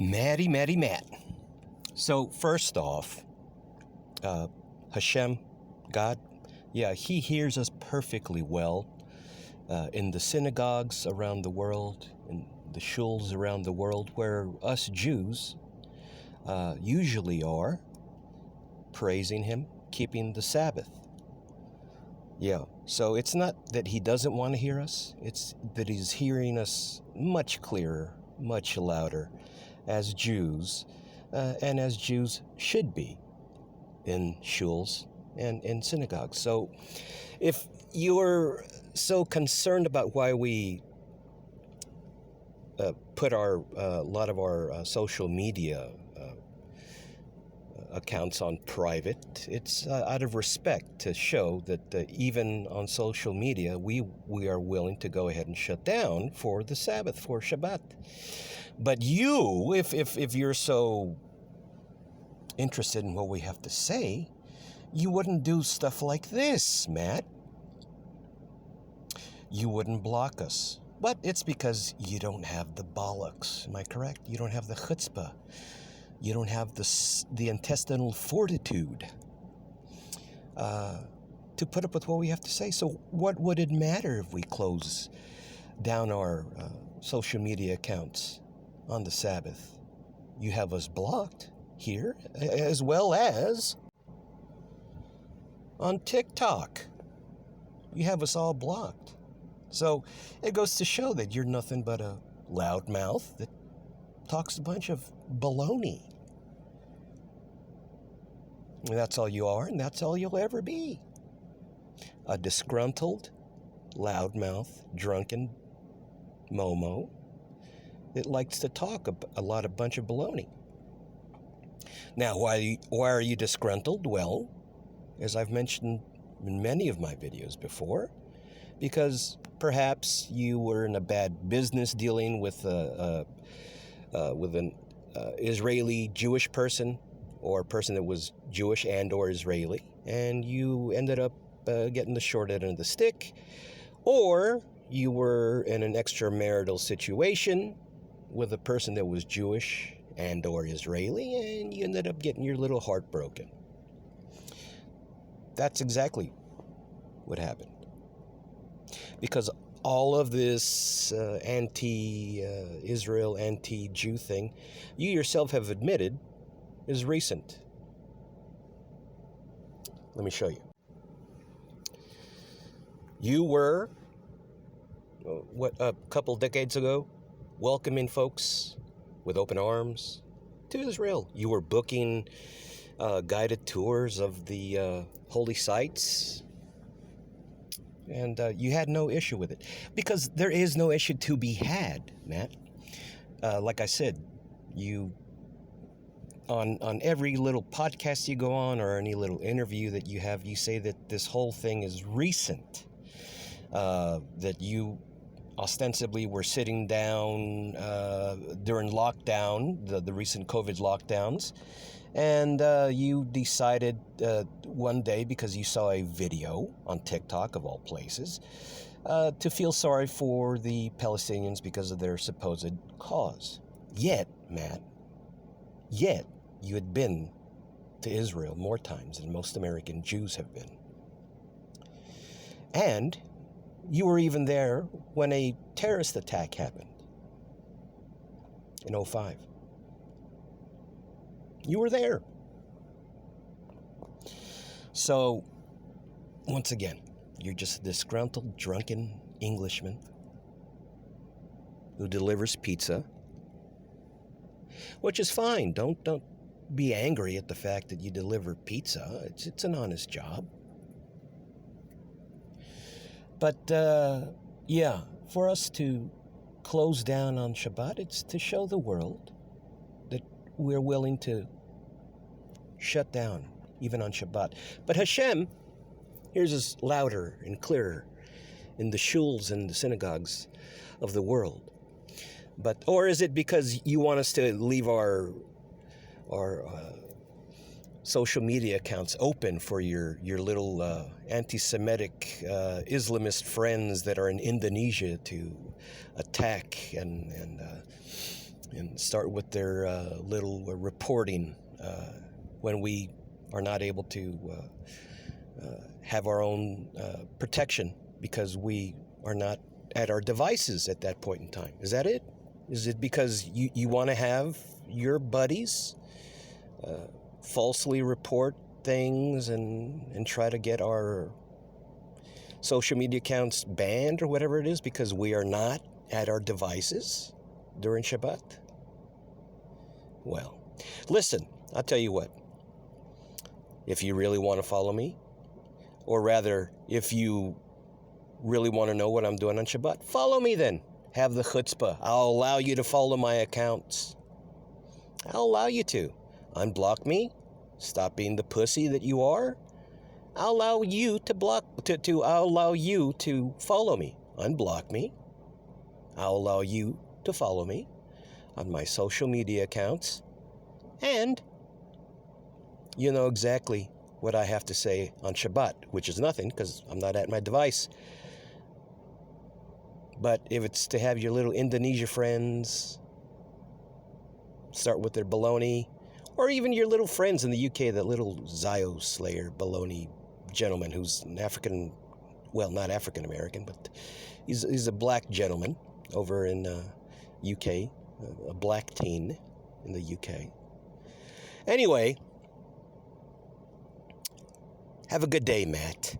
Matt. So first off, Hashem, God, yeah, He hears us perfectly well in the synagogues around the world, in the shuls around the world, where us Jews usually are praising Him, keeping the Sabbath. Yeah, so it's not that He doesn't want to hear us, it's that He's hearing us much clearer, much louder as Jews, and as Jews should be in shuls and in synagogues. So if you're so concerned about why we put a lot of our social media accounts on private, it's out of respect to show that even on social media we are willing to go ahead and shut down for the Sabbath, for Shabbat. But you, if you're so interested in what we have to say, you wouldn't do stuff like this, Matt. You wouldn't block us. But it's because you don't have the bollocks. Am I correct? You don't have the chutzpah. You don't have the intestinal fortitude to put up with what we have to say. So what would it matter if we close down our social media accounts on the Sabbath? You have us blocked here, as well as on TikTok. You have us all blocked. So it goes to show that you're nothing but a loudmouth that talks a bunch of baloney. And that's all you are, and that's all you'll ever be. A disgruntled, loudmouth, drunken Momo that likes to talk a bunch of baloney. Now, why are you disgruntled? Well, as I've mentioned in many of my videos before, because perhaps you were in a bad business dealing with an Israeli Jewish person, or a person that was Jewish and or Israeli, and you ended up getting the short end of the stick, or you were in an extramarital situation with a person that was Jewish and or Israeli, and you ended up getting your little heart broken. That's exactly what happened. Because all of this anti-Israel, anti-Jew thing, you yourself have admitted is recent. Let me show you. You were, a couple decades ago, welcoming folks with open arms to Israel. You were booking guided tours of the holy sites, and you had no issue with it, because there is no issue to be had, Matt. Like I said, you on every little podcast you go on, or any little interview that you have, you say that this whole thing is recent, that you ostensibly were sitting down during lockdown, the recent COVID lockdowns, and you decided one day, because you saw a video on TikTok, of all places, to feel sorry for the Palestinians because of their supposed cause. Yet, Matt, you had been to Israel more times than most American Jews have been. And you were even there when a terrorist attack happened in 2005. You were there. So, once again, you're just a disgruntled, drunken Englishman who delivers pizza, which is fine. Don't be angry at the fact that you deliver pizza. It's an honest job. But, for us to close down on Shabbat, it's to show the world that we're willing to shut down, even on Shabbat. But Hashem hears us louder and clearer in the shuls and the synagogues of the world. Or is it because you want us to leave our social media accounts open for your little anti-Semitic Islamist friends that are in Indonesia to attack and and start with their little reporting when we are not able to have our own protection because we are not at our devices at that point in time. Is that it? Is it because you want to have your buddies falsely report things and try to get our social media accounts banned or whatever it is because we are not at our devices during Shabbat? Well, listen, I'll tell you what. If you really want to follow me, or rather, if you really want to know what I'm doing on Shabbat, follow me then. Have the chutzpah. I'll allow you to follow my accounts. I'll allow you to. Unblock me. Stop being the pussy that you are. I'll allow you to I'll allow you to follow me. Unblock me. I'll allow you to follow me on my social media accounts. And you know exactly what I have to say on Shabbat, which is nothing because I'm not at my device. But if it's to have your little Indonesia friends start with their baloney, or even your little friends in the UK, that little Zio Slayer baloney gentleman who's an African, well, not African American, but he's a black gentleman over in UK, a black teen in the UK. Anyway, have a good day, Matt.